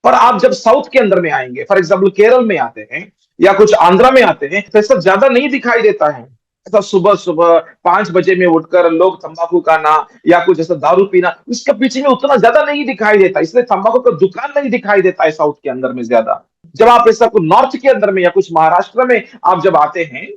पर आप जब साउथ के अंदर में आएंगे, फॉर एग्जाम्पल केरल में आते हैं या कुछ आंध्रा में आते हैं, तो ऐसा ज्यादा नहीं दिखाई देता है। ऐसा सुबह सुबह 5 बजे में उठकर लोग तंबाकू खाना या कुछ ऐसा दारू पीना, इसके पीछे में उतना ज्यादा नहीं दिखाई देता, इसलिए तंबाकू का दुकान नहीं दिखाई देता है साउथ के अंदर में ज्यादा। जब आप ऐसा कुछ नॉर्थ के अंदर में या कुछ महाराष्ट्र में आप जब आते हैं,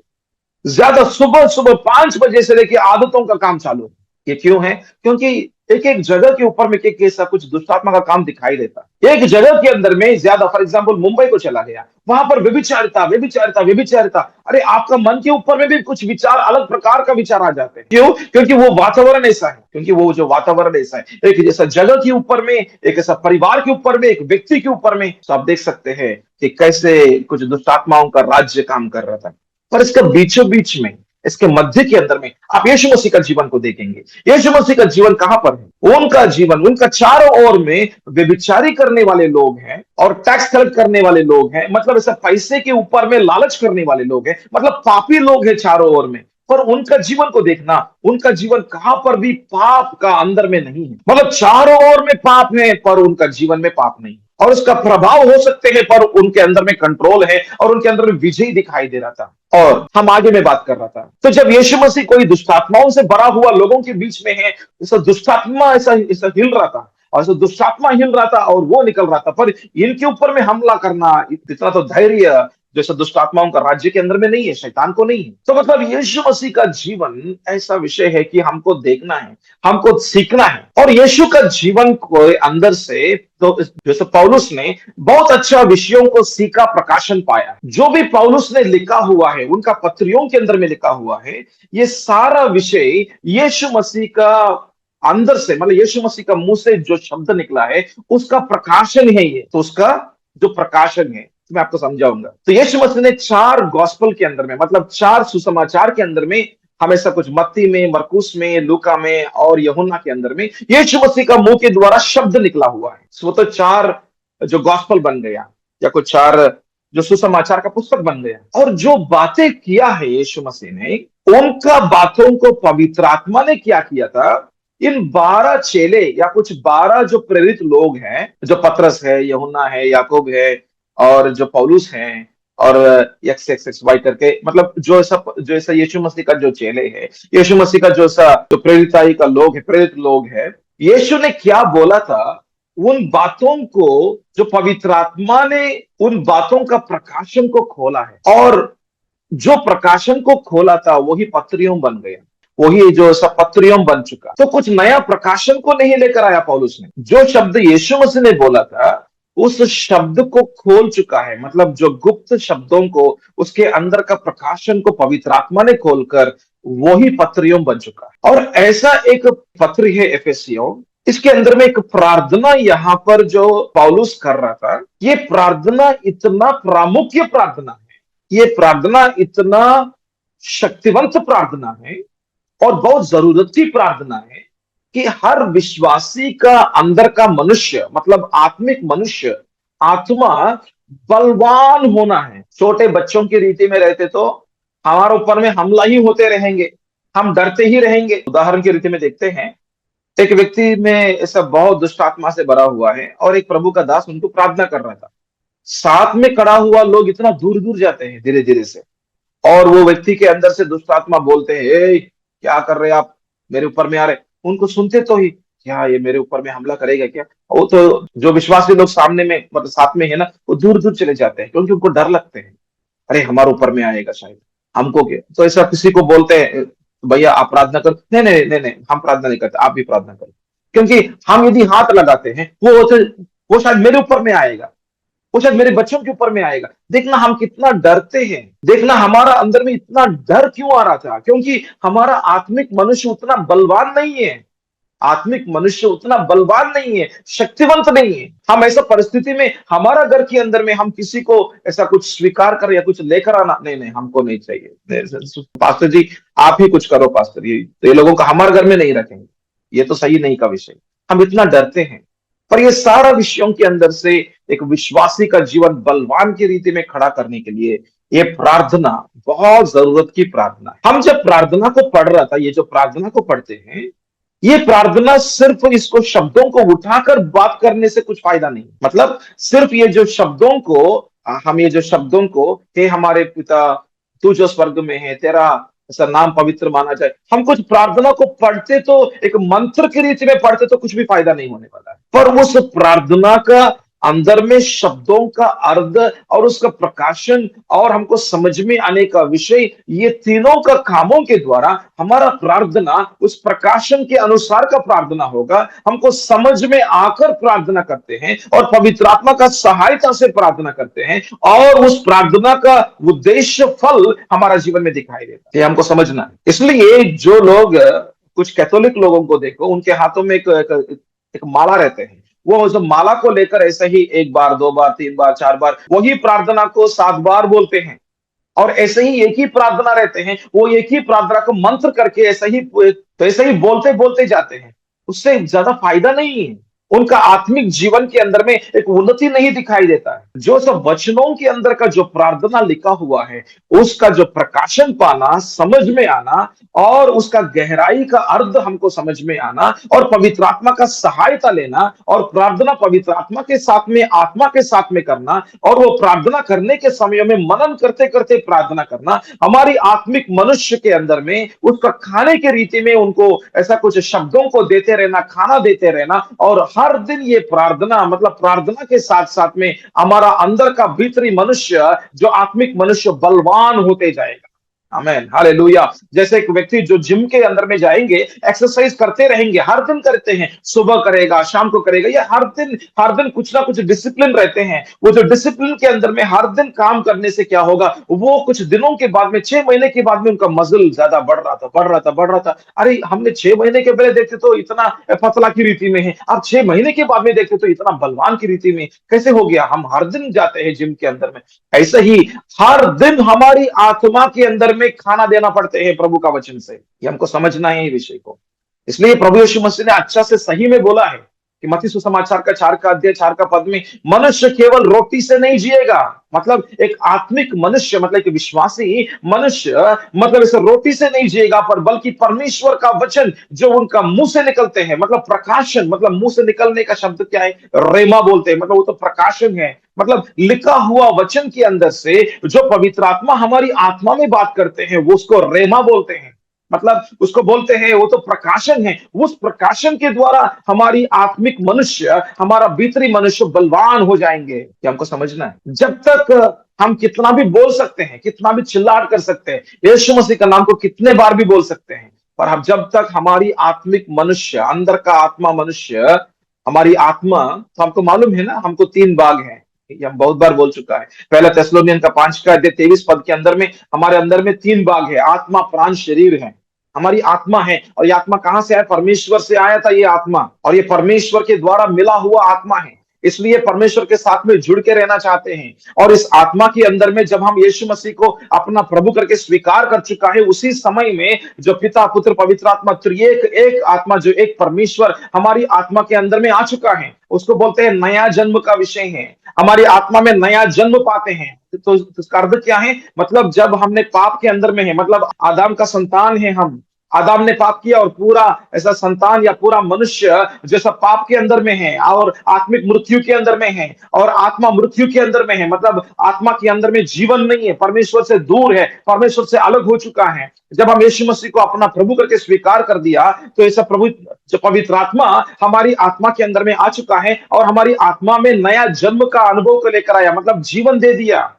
ज्यादा सुबह सुबह 5 बजे से लेकर आदतों का काम चालू है। ये क्यों है? क्योंकि एक एक जगह के ऊपर में एक ऐसा कुछ दुष्टात्मा का काम दिखाई देता है। एक जगह के अंदर में ज्यादा, फॉर एग्जाम्पल मुंबई को चला गया, वहां पर व्यभिचारिता व्यभिचारिता व्यभिचारिता, अरे आपका मन के ऊपर में भी कुछ विचार, अलग प्रकार का विचार आ जाते हैं। क्यों? क्योंकि वो वातावरण ऐसा है, क्योंकि वो जो वातावरण ऐसा है, एक जैसा जगह के ऊपर में, एक ऐसा परिवार के ऊपर में, एक व्यक्ति के ऊपर में। तो आप देख सकते हैं कि कैसे कुछ दुष्टात्माओं का राज्य काम कर रहा था। पर इसका बीचों बीच में, इसके मध्य के अंदर में आप यीशु मसीह का जीवन को देखेंगे। यीशु मसीह का जीवन कहां पर है? उनका जीवन, उनका चारों ओर में व्यभिचारी करने वाले लोग हैं और टैक्स कलेक्ट करने वाले लोग हैं, मतलब ऐसा पैसे के ऊपर में लालच करने वाले लोग हैं, मतलब पापी लोग हैं चारों ओर में। पर उनका जीवन को देखना, उनका जीवन कहां पर भी पाप का अंदर में नहीं है, मतलब चारों ओर में पाप है पर उनका जीवन में पाप नहीं। और उसका प्रभाव हो सकते हैं पर उनके अंदर में कंट्रोल है और उनके अंदर में विजय दिखाई दे रहा था। और हम आगे में बात कर रहा था, तो जब यीशु मसीह कोई दुष्टात्माओं से भरा हुआ लोगों के बीच में है, ऐसा दुष्टात्मा ऐसा ऐसा हिल रहा था, और ऐसा दुष्टात्मा हिल रहा था और वो निकल रहा था, पर इनके ऊपर में हमला करना, इतना तो धैर्य जैसा दुष्टात्माओं का राज्य के अंदर में नहीं है, शैतान को नहीं है। तो मतलब यीशु मसीह का जीवन ऐसा विषय है कि हमको देखना है, हमको सीखना है। और यीशु का जीवन को अंदर से, तो जैसे पौलुस ने बहुत अच्छा विषयों को सीखा, प्रकाशन पाया। जो भी पौलुस ने लिखा हुआ है, उनका पत्रियों के अंदर में लिखा हुआ है, ये सारा विषय यीशु मसीह का अंदर से, मतलब यीशु मसीह का मुंह से जो शब्द निकला है उसका प्रकाशन है ये। तो उसका जो प्रकाशन है मैं आपको समझाऊंगा। तो यीशु मसीह ने 4 गॉस्पल के अंदर में, मतलब 4 सुसमाचार के अंदर में, हमेशा कुछ मत्ती में, मरकुस में, लूका में और यूहन्ना के अंदर में यीशु मसीह का मुंह के द्वारा शब्द निकला हुआ है। वो तो 4 जो गॉस्पल बन गया, या कुछ 4 जो सुसमाचार का पुस्तक बन गया। और जो बातें किया है यीशु मसीह ने, उनका बातों को पवित्र आत्मा ने क्या किया था, इन 12 चेले या कुछ 12 जो प्रेरित लोग हैं, जो पतरस है, यूहन्ना है, याकूब है और जो पौलुस हैं, और एक्स एक्स एक्स वाई करके, मतलब जो ऐसा यीशु मसीह का जो चेले है, यीशु मसीह का जो सा जो प्रेरिताई का लोग है, प्रेरित लोग है, यीशु ने क्या बोला था, उन बातों को जो पवित्र आत्मा ने उन बातों का प्रकाशन को खोला है, और जो प्रकाशन को खोला था वही पत्रियों बन गया, वही जो सब पत्रियों बन चुका। तो कुछ नया प्रकाशन को नहीं लेकर आया पौलुस ने, जो शब्द यीशु मसीह ने बोला था उस शब्द को खोल चुका है, मतलब जो गुप्त शब्दों को, उसके अंदर का प्रकाशन को पवित्र आत्मा ने खोलकर वही पत्रियों बन चुका है। और ऐसा एक पत्र है एफेसियों, इसके अंदर में एक प्रार्थना यहां पर जो पौलुस कर रहा था, ये प्रार्थना इतना प्रामुख्य प्रार्थना है, ये प्रार्थना इतना शक्तिवंत प्रार्थना है और बहुत जरूरत की प्रार्थना है कि हर विश्वासी का अंदर का मनुष्य, मतलब आत्मिक मनुष्य, आत्मा बलवान होना है। छोटे बच्चों की रीति में रहते तो हमारे ऊपर में हमला ही होते रहेंगे, हम डरते ही रहेंगे। उदाहरण की रीति में देखते हैं, एक व्यक्ति में ऐसा बहुत दुष्ट आत्मा से भरा हुआ है और एक प्रभु का दास उनको प्रार्थना कर रहा था। साथ में खड़ा हुआ लोग इतना दूर दूर जाते हैं धीरे धीरे से, और वो व्यक्ति के अंदर से दुष्ट आत्मा बोलते हैं, ए, क्या कर रहे आप, मेरे ऊपर में आ रहे। उनको सुनते तो ही, क्या ये मेरे ऊपर में हमला करेगा क्या? वो तो जो विश्वासी लोग सामने में, मतलब साथ में है ना, वो दूर दूर चले जाते हैं क्योंकि उनको डर लगते हैं, अरे हमारे ऊपर में आएगा शायद, हमको क्या। तो ऐसा किसी को बोलते हैं, भैया आप प्रार्थना करो, नहीं नहीं नहीं नहीं, हम प्रार्थना नहीं करते, आप भी प्रार्थना करो, क्योंकि हम यदि हाथ लगाते हैं वो शायद मेरे ऊपर में आएगा, वो शायद मेरे बच्चों के ऊपर में आएगा। देखना हम कितना डरते हैं, देखना हमारा अंदर में इतना डर क्यों आ रहा था, क्योंकि हमारा आत्मिक मनुष्य उतना बलवान नहीं है, आत्मिक मनुष्य उतना बलवान नहीं है, शक्तिवंत नहीं है। हम ऐसा परिस्थिति में, हमारा घर के अंदर में हम किसी को ऐसा कुछ स्वीकार कर या कुछ लेकर आना, नहीं नहीं हमको नहीं चाहिए, पास्टर जी आप ही कुछ करो, पास्टर ये लोगों का हमारे घर में नहीं रखेंगे, ये तो सही नहीं का विषय। हम इतना डरते हैं, पर ये सारा विषयों के अंदर से एक विश्वासी का जीवन बलवान की रीति में खड़ा करने के लिए ये प्रार्थना बहुत जरूरत की प्रार्थना है। हम जब प्रार्थना को पढ़ रहा था, ये जो प्रार्थना को पढ़ते हैं, ये प्रार्थना सिर्फ इसको शब्दों को उठाकर बात करने से कुछ फायदा नहीं। मतलब सिर्फ ये जो शब्दों को हम ये जो शब्दों को, हे हमारे पिता तू जो स्वर्ग में है, तेरा ऐसा नाम पवित्र माना जाए, हम कुछ प्रार्थना को पढ़ते तो एक मंत्र की रीति में पढ़ते तो कुछ भी फायदा नहीं होने वाला है। पर उस प्रार्थना का अंदर में शब्दों का अर्थ और उसका प्रकाशन और हमको समझ में आने का विषय, ये तीनों का कामों के द्वारा हमारा प्रार्थना उस प्रकाशन के अनुसार का प्रार्थना होगा। हमको समझ में आकर प्रार्थना करते हैं और पवित्र आत्मा का सहायता से प्रार्थना करते हैं, और उस प्रार्थना का उद्देश्य फल हमारा जीवन में दिखाई देता है। ये हमको समझना है। इसलिए जो लोग कुछ कैथोलिक लोगों को देखो, उनके हाथों में एक माला रहते हैं। वो उस माला को लेकर ऐसे ही एक बार, दो बार, तीन बार, चार बार वही प्रार्थना को 7 बार बोलते हैं, और ऐसे ही एक ही प्रार्थना रहते हैं, वो एक ही प्रार्थना को मंत्र करके ऐसे ही बोलते बोलते जाते हैं। उससे ज्यादा फायदा नहीं है। उनका आत्मिक जीवन के अंदर में एक उन्नति नहीं दिखाई देता है। जो सब वचनों के अंदर का जो प्रार्थना लिखा हुआ है, उसका जो प्रकाशन पाना, समझ में आना, और उसका गहराई का अर्थ हमको समझ में आना, और पवित्र आत्मा का सहायता लेना, और प्रार्थना पवित्र आत्मा के साथ में, आत्मा के साथ में करना, और वो प्रार्थना करने के समय में मनन करते करते प्रार्थना करना, हमारी आत्मिक मनुष्य के अंदर में उसका खाने के रीति में उनको ऐसा कुछ शब्दों को देते रहना, खाना देते रहना, और हर दिन ये प्रार्थना, मतलब प्रार्थना के साथ साथ में हमारा अंदर का भीतरी मनुष्य, जो आत्मिक मनुष्य बलवान होते जाएगा। आमेन, हालेलुया। जैसे एक व्यक्ति जो जिम के अंदर में जाएंगे, एक्सरसाइज करते रहेंगे, हर दिन करते हैं, सुबह करेगा, शाम को करेगा, ये हर दिन कुछ ना कुछ डिसिप्लिन रहते हैं। वो जो डिसिप्लिन के अंदर में हर दिन काम करने से क्या होगा, वो कुछ दिनों के बाद में, 6 महीने के बाद में उनका मसल ज्यादा बढ़ रहा था, बढ़ रहा था, बढ़ रहा था। अरे हमने 6 महीने के पहले देखते तो इतना पतला की रीति में है, अब 6 महीने के बाद में देखते तो इतना बलवान की रीति में कैसे हो गया। हम हर दिन जाते हैं जिम के अंदर में। ऐसे ही हर दिन हमारी आत्मा के अंदर में खाना देना पड़ते हैं प्रभु का वचन से। ये हमको समझना है ये विषय को। इसलिए प्रभु यीशु मसीह ने अच्छा से सही में बोला है कि मत्ती सुसमाचार का 4 का अध्याय 4 का पद में, मनुष्य केवल रोटी से नहीं जिएगा। मतलब एक आत्मिक मनुष्य, मतलब एक विश्वासी मनुष्य, मतलब इसे रोटी से नहीं जिएगा, पर बल्कि परमेश्वर का वचन जो उनका मुंह से निकलते हैं, मतलब प्रकाशन, मतलब मुंह से निकलने का शब्द क्या है, रेमा बोलते हैं, मतलब वो तो प्रकाशन है। मतलब लिखा हुआ वचन के अंदर से जो पवित्र आत्मा हमारी आत्मा में बात करते हैं, वो उसको रेमा बोलते हैं। मतलब उसको बोलते हैं, वो तो प्रकाशन है। उस प्रकाशन के द्वारा हमारी आत्मिक मनुष्य, हमारा भीतरी मनुष्य बलवान हो जाएंगे। ये हमको समझना है। जब तक हम कितना भी बोल सकते हैं, कितना भी चिल्लाहट कर सकते हैं, यीशु मसीह का नाम को कितने बार भी बोल सकते हैं, पर हम जब तक हमारी आत्मिक मनुष्य, अंदर का आत्मा मनुष्य, हमारी आत्मा, तो हमको मालूम है ना, हमको 3 भाग हैं। ये हम बहुत बार बोल चुका है। पहला थिस्सलुनीयन का 5 का अध्याय 23 पद के अंदर में हमारे अंदर में 3 भाग है, आत्मा, प्राण, शरीर है। हमारी आत्मा है, और ये आत्मा कहां से आया, परमेश्वर से आया था ये आत्मा, और ये परमेश्वर के द्वारा मिला हुआ आत्मा है। इसलिए परमेश्वर के साथ में जुड़ के रहना चाहते हैं। और इस आत्मा के अंदर में जब हम यीशु मसीह को अपना प्रभु करके स्वीकार कर चुका है, उसी समय में जो पिता, पुत्र, पवित्र आत्मा, त्रिएक एक आत्मा, जो एक परमेश्वर हमारी आत्मा के अंदर में आ चुका है, उसको बोलते हैं नया जन्म का विषय है। हमारी आत्मा में नया जन्म पाते हैं। तो उसका अर्थ क्या है, मतलब जब हमने पाप के अंदर में है, मतलब आदम का संतान है हम, आदम ने पाप किया और पूरा ऐसा संतान या पूरा मनुष्य जैसा पाप के अंदर में है, और आत्मिक मृत्यु के अंदर में है, और आत्मा मृत्यु के अंदर में है। मतलब आत्मा के अंदर में जीवन नहीं है, परमेश्वर से दूर है, परमेश्वर से अलग हो चुका है। जब हम यीशु मसीह को अपना प्रभु करके स्वीकार कर दिया, तो ऐसा प्रभु जो पवित्र आत्मा हमारी आत्मा के अंदर में आ चुका है, और हमारी आत्मा में नया जन्म का अनुभव को लेकर आया, मतलब जीवन दे दिया।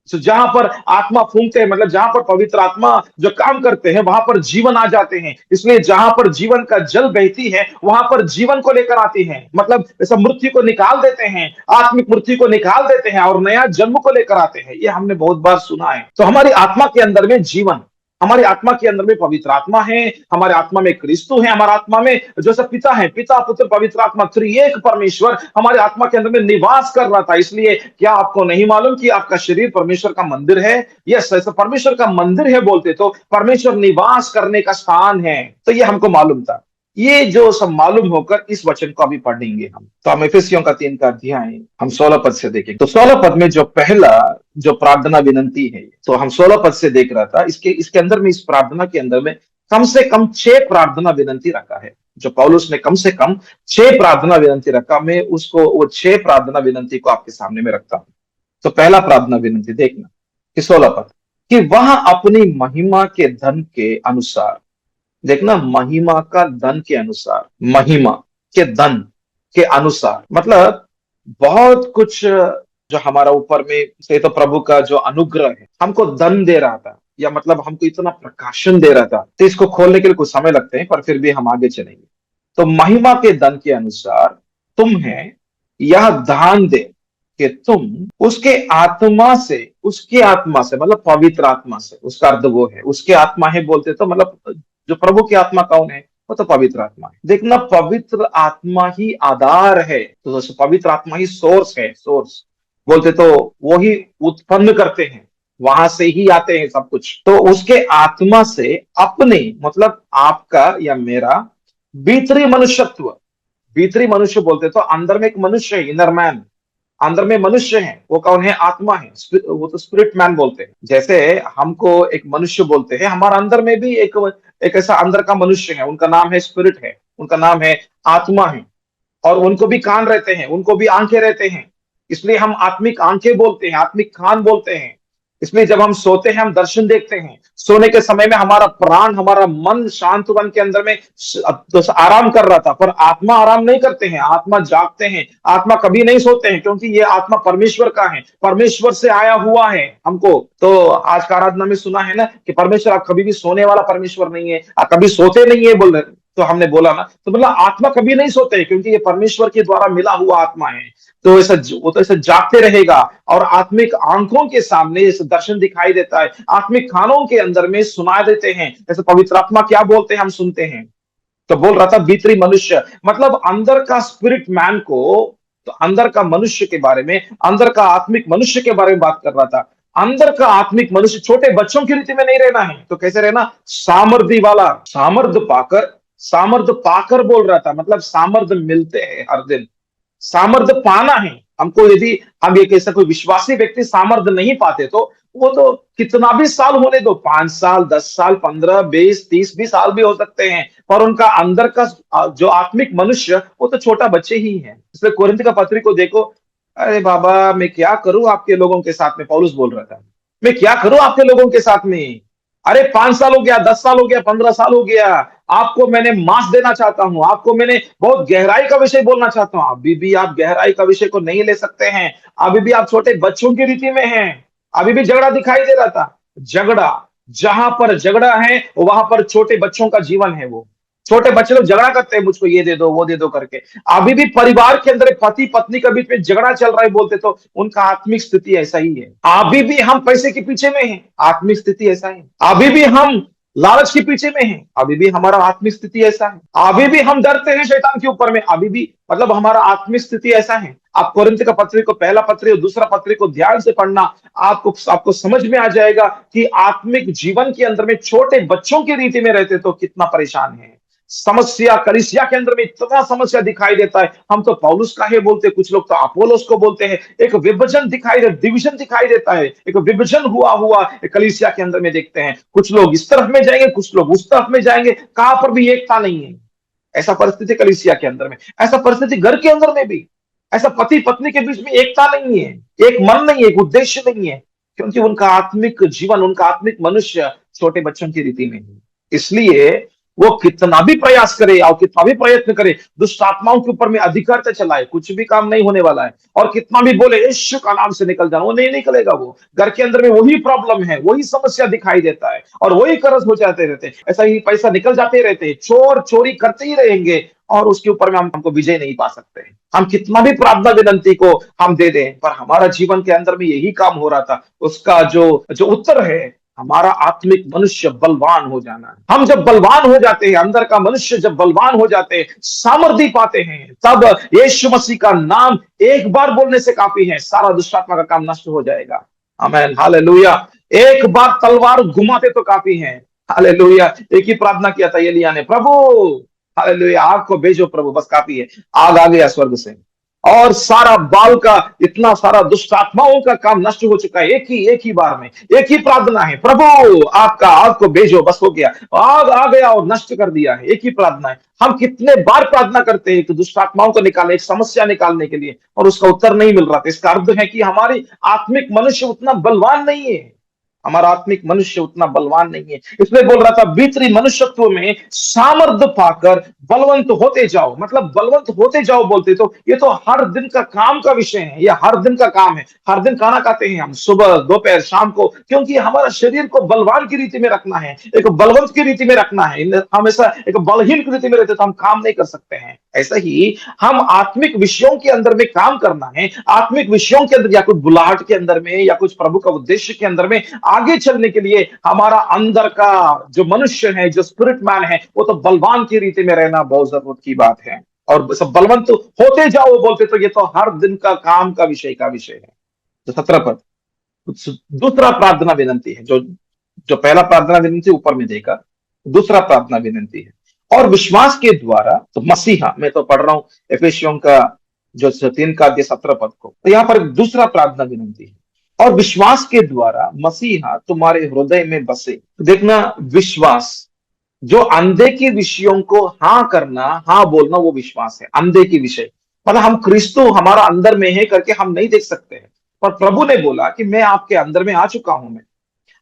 तो जहां पर आत्मा फूंकते हैं, मतलब जहां पर पवित्र आत्मा जो काम करते हैं, वहां पर जीवन आ जाते हैं। इसलिए जहां पर जीवन का जल बहती है, वहां पर जीवन को लेकर आती है। मतलब ऐसा मृत्यु को निकाल देते हैं, आत्मिक मृत्यु को निकाल देते हैं, और नया जन्म को लेकर आते हैं। ये हमने बहुत बार सुना है। तो हमारी आत्मा के अंदर में जीवन, हमारी आत्मा के अंदर में पवित्र आत्मा है, हमारे आत्मा में क्रिस्तु है, हमारे आत्मा में जो सब पिता है, पिता, पुत्र, पवित्र आत्मा, त्रिएक परमेश्वर हमारे आत्मा के अंदर में निवास कर रहा था। इसलिए क्या आपको नहीं मालूम कि आपका शरीर परमेश्वर का मंदिर है? यस, ऐसा परमेश्वर का मंदिर है बोलते तो परमेश्वर निवास करने का स्थान है। तो ये हमको मालूम था। ये जो सब मालूम होकर इस वचन को अभी पढ़ेंगे हम। तो हम इफिसियों का 3 का अध्याय हम 16 पद से देखेंगे। तो 16 पद में जो पहला जो प्रार्थना विनंती है, तो हम 16 पद से देख रहा था। इसके अंदर में, इस प्रार्थना के अंदर में कम से कम 6 प्रार्थना विनंती रखा है। जो पौलुस ने कम से कम 6 प्रार्थना विनंती रखा, मैं उसको वो 6 प्रार्थना विनंती को आपके सामने में रखता हूं। तो पहला प्रार्थना विनंती देखना कि 16 पद, कि वह अपनी महिमा के धन के अनुसार, देखना महिमा का धन के अनुसार, महिमा के धन के अनुसार मतलब बहुत कुछ जो हमारा ऊपर में से तो प्रभु का जो अनुग्रह है हमको धन दे रहा था, या मतलब हमको इतना प्रकाशन दे रहा था, तो इसको खोलने के लिए कुछ समय लगते हैं, पर फिर भी हम आगे चलेंगे। तो महिमा के धन के अनुसार तुम्हें यह दान दे कि तुम उसके आत्मा से मतलब पवित्र आत्मा से, उसका अर्थ वो है, उसके आत्मा है बोलते तो मतलब जो प्रभु की आत्मा कौन है, वो तो पवित्र आत्मा है। देखना पवित्र आत्मा ही आधार है, तो दोस्तों पवित्र आत्मा ही सोर्स है, सोर्स बोलते तो वो ही उत्पन्न करते हैं, वहां से ही आते हैं सब कुछ। तो उसके आत्मा से अपने मतलब आपका या मेरा भीतरी मनुष्यत्व, भीतरी मनुष्य बोलते तो अंदर में एक मनुष्य है, इनर मैन, अंदर में मनुष्य है, वो कौन है, आत्मा है, वो तो स्पिरिट मैन बोलते हैं। जैसे हमको एक मनुष्य बोलते हैं, हमारा अंदर में भी एक ऐसा अंदर का मनुष्य है, उनका नाम है स्पिरिट है, उनका नाम है आत्मा है। और उनको भी कान रहते हैं, उनको भी आंखें रहते हैं, इसलिए हम आत्मिक आंखें बोलते हैं, आत्मिक कान बोलते हैं। इसलिए जब हम सोते हैं हम दर्शन देखते हैं, सोने के समय में हमारा प्राण, हमारा मन शांत वन के अंदर में तो आराम कर रहा था, पर आत्मा आराम नहीं करते हैं, आत्मा जागते हैं, आत्मा कभी नहीं सोते हैं, क्योंकि ये आत्मा परमेश्वर का है, परमेश्वर से आया हुआ है हमको। तो आज का आराधना में सुना है ना कि परमेश्वर आप कभी भी सोने वाला परमेश्वर नहीं है, आप कभी सोते नहीं है बोल रहे, तो हमने बोला ना, तो मतलब आत्मा कभी नहीं सोते क्योंकि ये परमेश्वर के द्वारा मिला हुआ आत्मा है। तो ऐसा वो तो ऐसा जागते रहेगा, और आत्मिक आंखों के सामने ऐसे दर्शन दिखाई देता है, आत्मिक कानों के अंदर में सुना देते हैं, जैसे पवित्र आत्मा क्या बोलते हैं हम सुनते हैं। तो बोल रहा था भीतरी मनुष्य मतलब अंदर का स्पिरिट मैन को, तो अंदर का मनुष्य के बारे में, अंदर का आत्मिक मनुष्य के बारे में बात कर रहा था। अंदर का आत्मिक मनुष्य छोटे बच्चों की रीति में नहीं रहना है, तो कैसे रहना, सामर्थ्य वाला, सामर्थ्य पाकर बोल रहा था, मतलब सामर्थ्य मिलते हैं हर दिन, सामर्थ्य पाना है हमको। यदि हम एक ऐसा कोई विश्वासी व्यक्ति सामर्थ्य नहीं पाते, तो वो तो कितना भी साल होने दो, 5 साल, 10 साल, 15, 20, 30 भी साल भी हो सकते हैं, पर उनका अंदर का जो आत्मिक मनुष्य वो तो छोटा बच्चे ही है। इसलिए कोरिन्थ का पत्री को देखो, अरे बाबा मैं क्या करूं आपके लोगों के साथ में, पौलुस बोल रहा था, मैं क्या करूं आपके लोगों के साथ में। अरे 5 साल हो गया, 10 साल हो गया, 15 साल हो गया, आपको मैंने मास देना चाहता हूं, आपको मैंने बहुत गहराई का विषय बोलना चाहता हूं, अभी भी आप गहराई का विषय को नहीं ले सकते हैं, अभी भी आप छोटे बच्चों की रीति में हैं, अभी भी झगड़ा दिखाई दे रहा था। झगड़ा, जहां पर झगड़ा है वहां पर छोटे बच्चों का जीवन है। वो छोटे बच्चे लोग झगड़ा करते हैं, मुझको ये दे दो वो दे दो करके। अभी भी परिवार के अंदर पति पत्नी के बीच में झगड़ा चल रहा है बोलते, तो उनका आत्मिक स्थिति ऐसा ही है। अभी भी हम पैसे के पीछे में हैं, आत्मिक स्थिति ऐसा है। अभी भी हम लालच के पीछे में हैं, अभी भी हमारा आत्मिक स्थिति ऐसा है। अभी भी हम डरते हैं शैतान के ऊपर में, अभी भी मतलब हमारा आत्मिक स्थिति ऐसा है। आप कोरिन्थ का पत्री को, पहला पत्री और दूसरा पत्री को ध्यान से पढ़ना, आपको समझ में आ जाएगा कि आत्मिक जीवन के अंदर में छोटे बच्चों की रीति में रहते तो कितना परेशान है। समस्या कलीसिया के अंदर में इतना समस्या दिखाई देता है, हम तो पौलुस का है बोलते, कुछ लोग तो अपोलोस को बोलते हैं, एक विभाजन दिखाई दे, डिवीजन दिखाई देता है, एक विभाजन हुआ हुआ कलीसिया के अंदर में देखते हैं, कुछ लोग इस तरफ में जाएंगे, कुछ लोग उस तरफ में जाएंगे, कहां पर भी एकता नहीं है। ऐसा परिस्थिति कलीसिया के अंदर में, ऐसा परिस्थिति घर के अंदर में भी, ऐसा पति पत्नी के बीच में एकता नहीं है, एक मन नहीं है, एक उद्देश्य नहीं है, क्योंकि उनका आत्मिक जीवन, उनका आत्मिक मनुष्य छोटे बच्चों की रीति में है। इसलिए वो कितना भी प्रयास करे और कितना भी प्रयत्न करे, दुष्ट आत्माओं के ऊपर में अधिकार से चलाए, कुछ भी काम नहीं होने वाला है। और कितना भी बोले यीशु का नाम से निकल जाना, वो नहीं निकलेगा। वो घर के अंदर में वही प्रॉब्लम है, वही समस्या दिखाई देता है, और वही कर्ज हो जाते रहते हैं, ऐसा ही पैसा निकल जाते रहते हैं, चोर चोरी करते ही रहेंगे, और उसके ऊपर में हमको विजय नहीं पा सकते हैं। हम कितना भी प्रार्थना विनंती को हम दे दें, पर हमारा जीवन के अंदर में यही काम हो रहा था, उसका जो जो उत्तर है, हमारा आत्मिक मनुष्य बलवान हो जाना है। हम जब बलवान हो जाते हैं, अंदर का मनुष्य जब बलवान हो जाते हैं, सामर्थ्य पाते हैं, तब यीशु मसीह का नाम एक बार बोलने से काफी है, सारा दुष्टात्मा का काम नष्ट हो जाएगा। आमेन, हालेलुया। एक बार तलवार घुमाते तो काफी है। हालेलुया। एक ही प्रार्थना किया था एलिय्याह ने, प्रभु हालेलुया आग को भेजो प्रभु, बस काफी है। आग आ गया स्वर्ग से, और सारा बाल का इतना सारा दुष्ट आत्माओं का काम नष्ट हो चुका है। एक ही बार में एक ही प्रार्थना है, प्रभु आपका आग को भेजो, बस हो गया, आग आ गया और नष्ट कर दिया है। एक ही प्रार्थना है। हम कितने बार प्रार्थना करते हैं कि दुष्ट आत्माओं को निकालने, एक समस्या निकालने के लिए, और उसका उत्तर नहीं मिल रहा था। इसका अर्थ है कि हमारी आत्मिक मनुष्य उतना बलवान नहीं है। हमारा आत्मिक मनुष्य उतना बलवान नहीं है। इसलिए बोल रहा था, भीतरी मनुष्यत्व में सामर्थ्य पाकर बलवंत होते जाओ। मतलब बलवंत होते जाओ बोलते तो ये तो हर दिन का काम का विषय है, ये हर दिन का काम है। हर दिन खाना खाते हैं हम, सुबह दोपहर शाम को, क्योंकि हमारा शरीर को बलवान की रीति में रखना है, एक बलवंत की रीति में रखना है। हमेशा एक बलहीन की रीति में रहते तो हम काम नहीं कर सकते हैं। ऐसा ही हम आत्मिक विषयों के अंदर में काम करना है। आत्मिक विषयों के अंदर, या कुछ बुलाहट के अंदर में, या कुछ प्रभु का उद्देश्य के अंदर में आगे चलने के लिए हमारा अंदर का जो मनुष्य है, जो स्पिरिट मैन है, वो तो बलवान की रीति में रहना बहुत जरूरत की बात है। और सब बलवंत होते जाओ बोलते तो ये तो हर दिन का काम का विषय है। तो 17 पद, दूसरा प्रार्थना विनंती है। जो जो पहला प्रार्थना विनंती ऊपर में देखा, दूसरा प्रार्थना विनंती है, और विश्वास के द्वारा, तो मसीहा, मैं तो पढ़ रहा हूं एफेसियों का जो 3 का अध्याय 17 पद को, तो यहां पर दूसरा प्रार्थना विनंती है, और विश्वास के द्वारा मसीहा तुम्हारे हृदय में बसे। देखना, विश्वास, जो अंधे के विषयों को हाँ करना, हाँ बोलना, वो विश्वास है। अंधे के विषय मतलब हम क्रिस्तु हमारा अंदर में है करके हम नहीं देख सकते हैं, पर प्रभु ने बोला कि मैं आपके अंदर में आ चुका हूं, मैं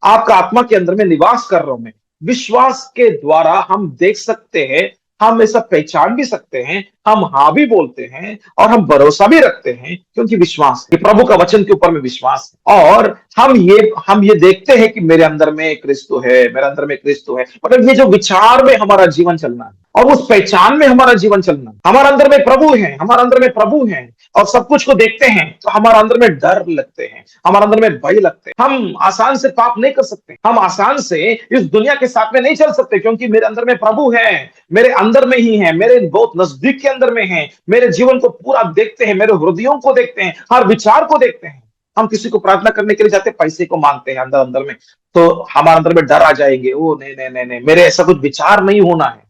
आपका आत्मा के अंदर में निवास कर रहा हूं। मैं विश्वास के द्वारा हम देख सकते हैं, हम ऐसा पहचान भी सकते हैं, हम हाँ भी बोलते हैं, और हम भरोसा भी रखते हैं, क्योंकि विश्वास है, प्रभु का वचन के ऊपर में विश्वास है। और हम ये देखते हैं कि मेरे अंदर में क्रिस्तु है, मेरे अंदर में क्रिस्तु है। मतलब ये जो विचार में हमारा जीवन चलना है, और उस पहचान में हमारा जीवन चलना, हमारे अंदर में प्रभु है, हमारे अंदर में प्रभु है, और सब कुछ को देखते हैं तो हमारे अंदर में डर लगते हैं, हमारे अंदर में भय लगते हैं। हम आसान से पाप नहीं कर सकते, हम आसान से इस दुनिया के साथ में नहीं चल सकते, क्योंकि मेरे अंदर में प्रभु है, मेरे अंदर में ही है, मेरे बहुत नजदीक के अंदर में है, मेरे जीवन को पूरा देखते हैं, मेरे हृदयों को देखते हैं, हर विचार को देखते हैं। हम किसी को प्रार्थना करने के लिए जाते, पैसे को मांगते हैं अंदर अंदर में, तो हमारे अंदर में डर आ जाएंगे, ओ नहीं नहीं नहीं नहीं, मेरे ऐसा कुछ विचार नहीं होना है,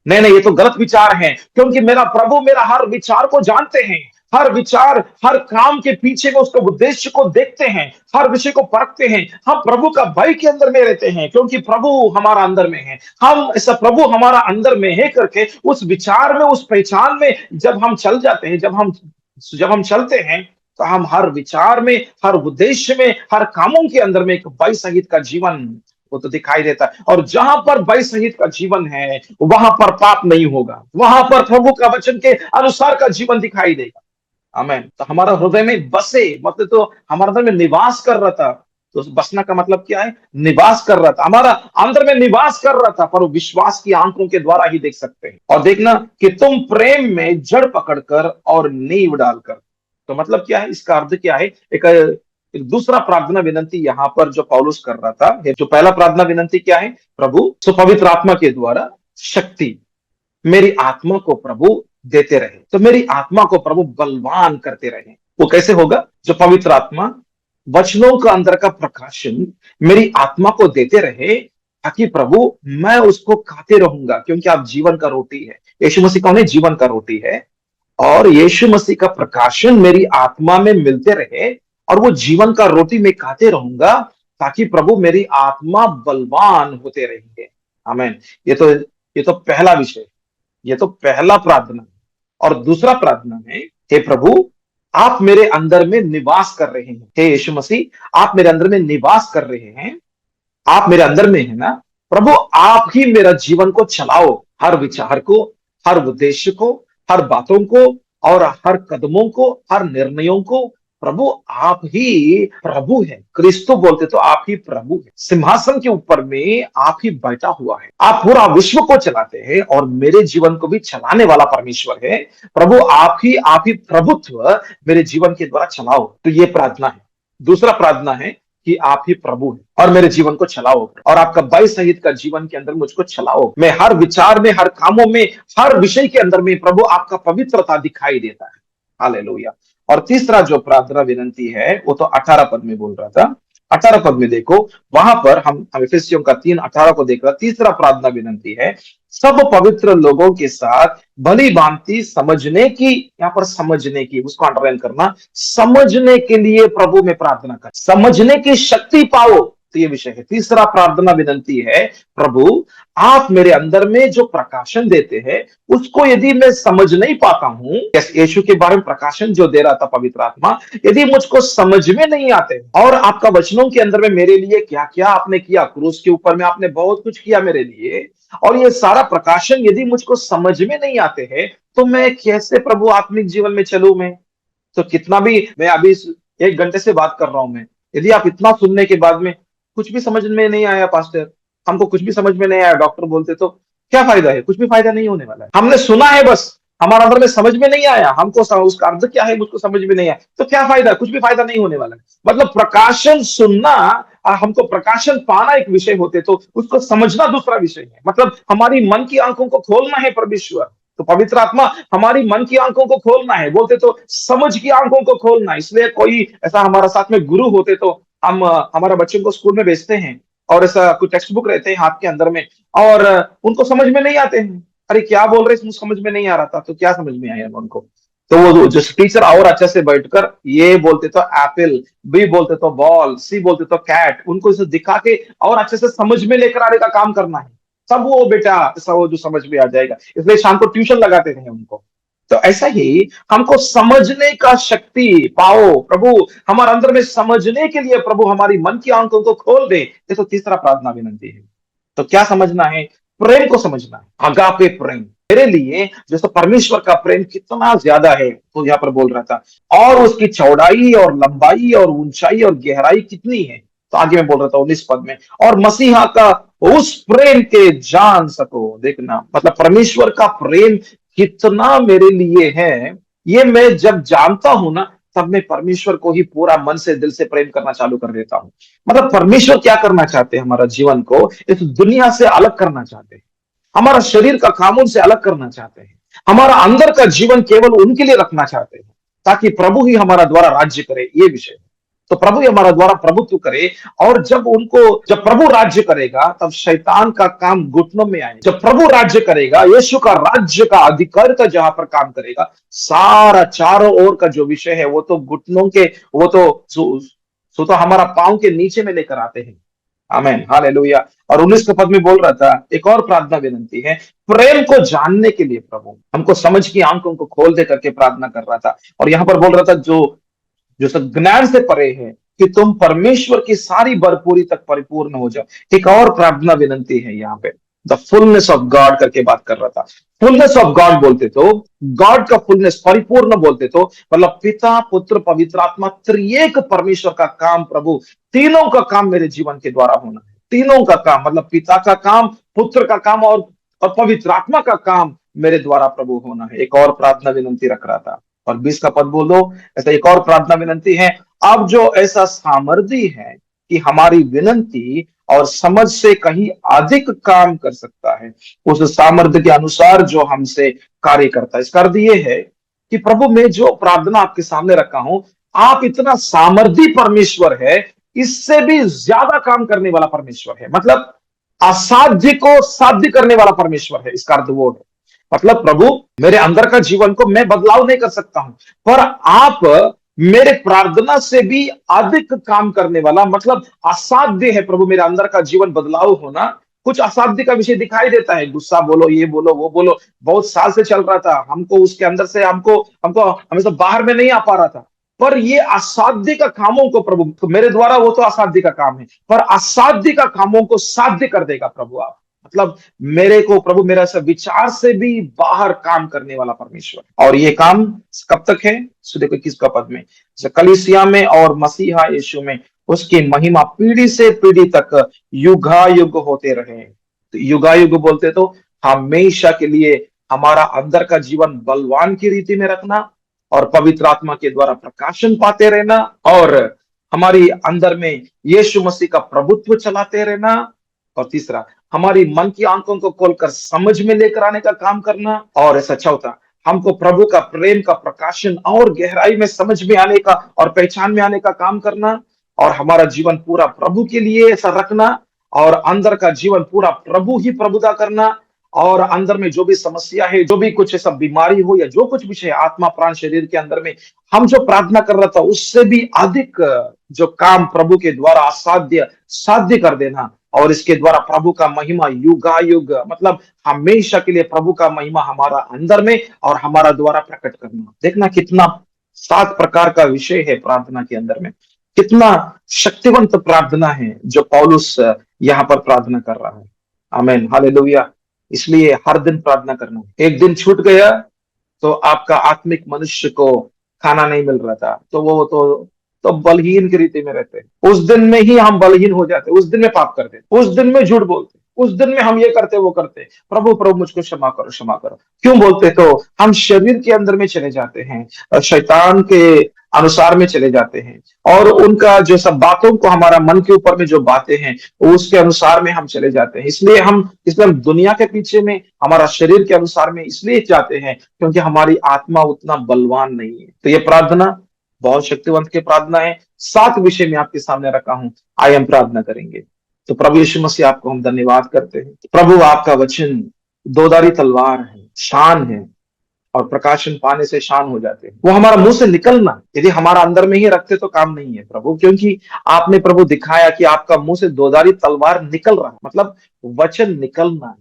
नहीं नहीं, ये तो गलत विचार है, क्योंकि मेरा प्रभु मेरा हर विचार को जानते हैं। हर विचार, हर काम के पीछे में उसका उद्देश्य को देखते हैं, हर विषय को परखते हैं। हम प्रभु का भय के अंदर में रहते हैं, क्योंकि प्रभु हमारा अंदर में है। हम ऐसा प्रभु हमारा अंदर में है करके उस विचार में, उस पहचान में जब हम चल जाते हैं, जब हम चलते हैं, तो हम हर विचार में, हर उद्देश्य में, हर कामों के अंदर में एक भय सहित का जीवन वो तो दिखाई देता है। और जहां पर भय सहित का जीवन है, वहां पर पाप नहीं होगा, वहां पर प्रभु का वचन के अनुसार का जीवन दिखाई देगा। आमेन। तो हमारा हृदय में बसे मतलब तो हमारे अंदर में निवास कर रहा था। तो बसना का मतलब क्या है? निवास कर रहा था, हमारा अंदर में निवास कर रहा था, पर वो विश्वास की आंखों के द्वारा ही देख सकते हैं। और देखना कि तुम प्रेम में जड़ पकड़कर और नींव डालकर। तो मतलब क्या है, इसका अर्थ क्या है? एक दूसरा प्रार्थना विनंती यहां पर जो पौलुस कर रहा था, जो पहला प्रार्थना विनंती क्या है? प्रभु पवित्र आत्मा के द्वारा शक्ति मेरी आत्मा को प्रभु देते रहे, तो मेरी आत्मा को प्रभु बलवान करते रहे। वो कैसे होगा? जो पवित्र आत्मा वचनों का अंदर का प्रकाशन मेरी आत्मा को देते रहे, ताकि प्रभु मैं उसको खाते रहूंगा, क्योंकि आप जीवन का रोटी है। यीशु मसीह कौन है? जीवन का रोटी है। और यीशु मसीह का प्रकाशन मेरी आत्मा में मिलते रहे, और वो जीवन का रोटी मैं खाते रहूंगा, ताकि प्रभु मेरी आत्मा बलवान होते रहेंगे। आमेन। ये तो पहला विषय, ये तो पहला प्रार्थना है। और दूसरा प्रार्थना है, हे प्रभु आप मेरे अंदर में निवास कर रहे हैं। हे यीशु मसीह आप मेरे अंदर में निवास कर रहे हैं, आप मेरे अंदर में है ना प्रभु, आप ही मेरा जीवन को चलाओ, हर विचार को, हर उद्देश्य को, हर बातों को, और हर कदमों को, हर निर्णयों को। प्रभु आप ही प्रभु है, क्रिस्तु बोलते तो आप ही प्रभु है, सिंहासन के ऊपर में आप ही बैठा हुआ है, आप पूरा विश्व को चलाते हैं, और मेरे जीवन को भी चलाने वाला परमेश्वर है। प्रभु आप ही प्रभुत्व मेरे जीवन के द्वारा चलाओ। तो ये प्रार्थना है। दूसरा प्रार्थना है कि आप ही प्रभु हैं और मेरे जीवन को चलाओ, और आपका भय सहित का जीवन के अंदर मुझको चलाओ। मैं हर विचार में, हर कामों में, हर विषय के अंदर में प्रभु आपका पवित्रता दिखाई देता है। हालेलुया। और तीसरा जो प्रार्थना विनंती है, वो तो 18 पद में बोल रहा था, 18 पद में देखो, वहां पर हम इफिसियों का 3:18 को देख रहा। तीसरा प्रार्थना विनंती है, सब पवित्र लोगों के साथ भली भांति समझने की, यहां पर समझने की, उसको अंडरलाइन करना, समझने के लिए प्रभु में प्रार्थना कर, समझने की शक्ति पाओ। तो ये विषय है। तीसरा प्रार्थना विनंती है, प्रभु आप मेरे अंदर में जो प्रकाशन देते हैं उसको यदि मैं समझ नहीं पाता हूं, यीशु के बारे में प्रकाशन जो दे रहा था पवित्र आत्मा, यदि मुझको समझ में नहीं आते, और आपका वचनों के अंदर में मेरे लिए क्या क्या आपने किया, क्रूस के ऊपर में आपने बहुत कुछ किया मेरे लिए, और ये सारा प्रकाशन यदि मुझको समझ में नहीं आते हैं, तो मैं कैसे प्रभु आत्मिक जीवन में चलूं मैं? तो कितना भी मैं अभी 1 घंटे से बात कर रहा हूं मैं, यदि आप इतना सुनने के बाद में कुछ भी समझ में नहीं आया पास्टर, हमको कुछ भी समझ में नहीं आया डॉक्टर बोलते, तो क्या फायदा है? कुछ भी फायदा नहीं होने वाला है। हमने सुना है बस, हमारा अंदर में समझ में नहीं आया, हमको उसका अर्थ क्या है मुझको समझ में नहीं आया, तो क्या फायदा? कुछ भी फायदा नहीं होने वाला है। मतलब प्रकाशन सुनना और हमको प्रकाशन पाना एक विषय होते, तो उसको समझना दूसरा विषय है। मतलब हमारी मन की आंखों को खोलना है परमेश्वर, तो पवित्र आत्मा हमारी मन की आंखों को खोलना है, बोलते तो समझ की आंखों को खोलना। इसलिए कोई ऐसा हमारा साथ में गुरु होते तो हम हमारा बच्चों को स्कूल में भेजते हैं, और ऐसा कुछ टेक्स्ट बुक रहते हैं हाथ के अंदर में, और उनको समझ में नहीं आते हैं। अरे क्या बोल रहे, समझ में नहीं आ रहा था, तो क्या समझ में आया उनको? तो वो जो टीचर और अच्छे से बैठकर ये बोलते तो एप्पल, बी बोलते तो बॉल, सी बोलते तो कैट, उनको इसे दिखा के और अच्छे से समझ में लेकर आने का काम करना है। सब वो बेटा ऐसा वो जो समझ में आ जाएगा, इसलिए शाम को ट्यूशन लगाते थे उनको। तो ऐसा ही हमको समझने का शक्ति पाओ प्रभु, हमारे अंदर में समझने के लिए प्रभु हमारी मन की आंखों को खोल दे। ये तो तीसरा प्रार्थना विनंती है। तो क्या समझना है? प्रेम को समझना है, अगापे प्रेम। मेरे लिए जैसे परमेश्वर का प्रेम कितना ज्यादा है, तो यहाँ पर बोल रहा था, और उसकी चौड़ाई और लंबाई और ऊंचाई और गहराई कितनी है। तो आगे मैं बोल रहा था 19 पद में, और मसीहा का उस प्रेम के जान सको। देखना मतलब परमेश्वर का प्रेम कितना मेरे लिए है, ये मैं जब जानता हूं ना, तब मैं परमेश्वर को ही पूरा मन से दिल से प्रेम करना चालू कर देता हूं। मतलब परमेश्वर क्या करना चाहते हैं? हमारा जीवन को इस दुनिया से अलग करना चाहते हैं, हमारा शरीर का काम उनसे अलग करना चाहते हैं, हमारा अंदर का जीवन केवल उनके लिए रखना चाहते हैं, ताकि प्रभु ही हमारा द्वारा राज्य करे। ये विषय है। तो प्रभु ही हमारा द्वारा प्रभुत्व करे, और जब प्रभु राज्य करेगा, तब शैतान का काम घुटनों में आए। जब प्रभु राज्य करेगा, यीशु का राज्य का अधिकारिता जहां पर काम करेगा, सारा चारों ओर का जो विषय है वो तो घुटनों के, वो तो हमारा पांव के नीचे में लेकर आते हैं। आमेन, हालेलुया। और 19 के पद में बोल रहा था, एक और प्रार्थना विनंती है, प्रेम को जानने के लिए प्रभु हमको समझ की आंखों को खोल दे करके प्रार्थना कर रहा था। और यहां पर बोल रहा था, जो जो सब ज्ञान से परे है, कि तुम परमेश्वर की सारी भरपूरी तक परिपूर्ण हो जाओ। एक और प्रार्थना विनंती है यहाँ पे, द फुलनेस ऑफ गॉड करके बात कर रहा था। फुलनेस ऑफ गॉड बोलते तो, गॉड का फुलनेस परिपूर्ण बोलते तो, मतलब पिता पुत्र पवित्र आत्मा त्रिएक परमेश्वर का काम, प्रभु तीनों का काम मेरे जीवन के द्वारा होना है। तीनों का काम मतलब पिता का काम, पुत्र का काम, और पवित्र आत्मा का काम मेरे द्वारा प्रभु होना है। एक और प्रार्थना विनंती रख रहा था। और 20 का पद बोलो, ऐसा एक और प्रार्थना विनंती है, अब जो ऐसा सामर्थ्य है कि हमारी विनंती और समझ से कहीं अधिक काम कर सकता है, उस सामर्थ्य के अनुसार जो हमसे कार्य करता है। इसका अर्थ ये है कि प्रभु मैं जो प्रार्थना आपके सामने रखा हूं, आप इतना सामर्थ्य परमेश्वर है, इससे भी ज्यादा काम करने वाला परमेश्वर है। मतलब असाध्य को साध्य करने वाला परमेश्वर है, इसका अर्थ वो है। मतलब प्रभु मेरे अंदर का जीवन को मैं बदलाव नहीं कर सकता हूं, पर आप मेरे प्रार्थना से भी अधिक काम करने वाला, मतलब असाध्य है प्रभु मेरे अंदर का जीवन बदलाव होना। कुछ असाध्य का विषय दिखाई देता है, गुस्सा बोलो, ये बोलो, वो बोलो, बहुत साल से चल रहा था, हमको उसके अंदर से हमको हमको हमेशा बाहर में नहीं आ पा रहा था। पर ये असाध्य का कामों को प्रभु, तो मेरे द्वारा वो तो असाध्य का काम है, पर असाध्य का कामों को साध्य कर देगा प्रभु आप। मतलब मेरे को प्रभु मेरा सब विचार से भी बाहर काम करने वाला परमेश्वर। और ये काम कब तक है? देखो 21 का पद में, कलीसिया में और मसीहा यीशु में उसकी महिमा पीढ़ी से पीढ़ी तक युगायुग होते रहे। तो युगायुग बोलते तो हमेशा के लिए हमारा अंदर का जीवन बलवान की रीति में रखना, और पवित्र आत्मा के द्वारा प्रकाशन पाते रहना, और हमारी अंदर में यीशु मसीह का प्रभुत्व चलाते रहना। और तीसरा, हमारी मन की आंखों को खोलकर समझ में लेकर आने का काम करना। और ऐसा चौथा, हमको प्रभु का प्रेम का प्रकाशन और गहराई में समझ में आने का और पहचान में आने का काम करना। और हमारा जीवन पूरा प्रभु के लिए ऐसा रखना, और अंदर का जीवन पूरा प्रभु ही प्रभुता करना, और अंदर में जो भी समस्या है, जो भी कुछ ऐसा बीमारी हो या जो कुछ भी है आत्मा प्राण शरीर के अंदर में, हम जो प्रार्थना कर रहा था उससे भी अधिक जो काम प्रभु के द्वारा असाध्य साध्य कर देना, और इसके द्वारा प्रभु का महिमा युगायुग, मतलब हमेशा के लिए प्रभु का महिमा हमारा अंदर में और हमारा द्वारा प्रकट करना। देखना कितना 7 प्रकार का विषय है प्रार्थना के अंदर में, कितना शक्तिवंत प्रार्थना है जो पौलुस यहाँ पर प्रार्थना कर रहा है। आमीन, हालेलुया। इसलिए हर दिन प्रार्थना करना। एक दिन छूट गया तो आपका आत्मिक मनुष्य को खाना नहीं मिल रहा था, तो वो तो बलहीन की रीति में रहते हैं। उस दिन में ही हम बलहीन हो जाते, उस दिन में पाप करते, उस दिन में झूठ बोलते, उस दिन में हम ये करते वो करते, प्रभु प्रभु मुझको क्षमा करो क्षमा करो क्यों बोलते? तो हम शरीर के अंदर में चले जाते हैं, शैतान के अनुसार में चले जाते हैं, और उनका जो सब बातों को, हमारा मन के ऊपर में जो बातें हैं उसके अनुसार में हम चले जाते हैं। इसलिए हम दुनिया के पीछे में, हमारा शरीर के अनुसार में इसलिए जाते हैं क्योंकि हमारी आत्मा उतना बलवान नहीं है। तो ये प्रार्थना बहुत शक्तिवंत की प्रार्थना है। 7 विषय में आपके सामने रखा हूं, आइए हम प्रार्थना करेंगे। तो प्रभु यीशु मसीह आपको हम धन्यवाद करते हैं। प्रभु आपका वचन दोधारी तलवार है, शान है, और प्रकाशन पाने से शान हो जाते हैं। वो हमारा मुंह से निकलना, यदि हमारा अंदर में ही रखते तो काम नहीं है प्रभु, क्योंकि आपने प्रभु दिखाया कि आपका मुंह से दोधारी तलवार निकल रहा है, मतलब वचन निकलना है,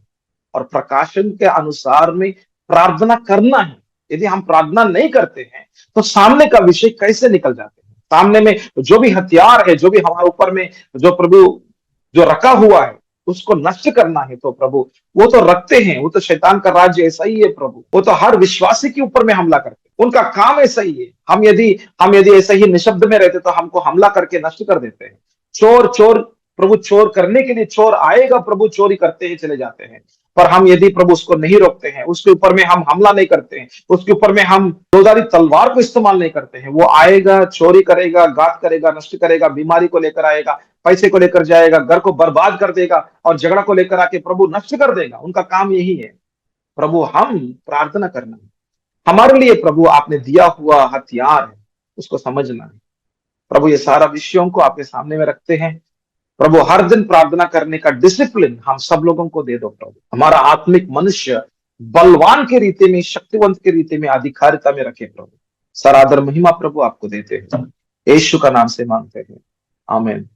और प्रकाशन के अनुसार में प्रार्थना करना है। यदि हम प्रार्थना नहीं करते हैं तो सामने का विषय कैसे निकल जाते हैं? सामने में जो भी हथियार है, जो भी हमारे ऊपर में जो प्रभु जो रखा हुआ है उसको नष्ट करना है, तो प्रभु वो तो रखते हैं, वो तो शैतान का राज्य ऐसा ही है प्रभु, वो तो हर विश्वासी के ऊपर में हमला करते हैं, उनका काम ऐसा ही है। हम यदि ऐसे ही निशब्द में रहते तो हमको हमला करके नष्ट कर देते हैं। चोर चोर प्रभु चोर करने के लिए चोर आएगा प्रभु, चोरी करते ही चले जाते हैं। पर हम यदि प्रभु उसको नहीं रोकते हैं, उसके ऊपर में हम हमला नहीं करते हैं, उसके ऊपर में हम दोधारी तलवार को इस्तेमाल नहीं करते हैं, वो आएगा, चोरी करेगा, घात करेगा, नष्ट करेगा, बीमारी को लेकर आएगा, पैसे को लेकर जाएगा, घर को बर्बाद कर देगा, और झगड़ा को लेकर आके प्रभु नष्ट कर देगा। उनका काम यही है। प्रभु हम प्रार्थना करना है, हमारे लिए प्रभु आपने दिया हुआ हथियार है, उसको समझना है। प्रभु ये सारा विषयों को आपके सामने में रखते हैं। प्रभु हर दिन प्रार्थना करने का डिसिप्लिन हम सब लोगों को दे दो प्रभु। हमारा आत्मिक मनुष्य बलवान के रीति में, शक्तिवंत के रीति में, अधिकारिता में रखे प्रभु। सर आदर महिमा प्रभु आपको देते हैं, यीशु का नाम से मांगते हैं, आमीन।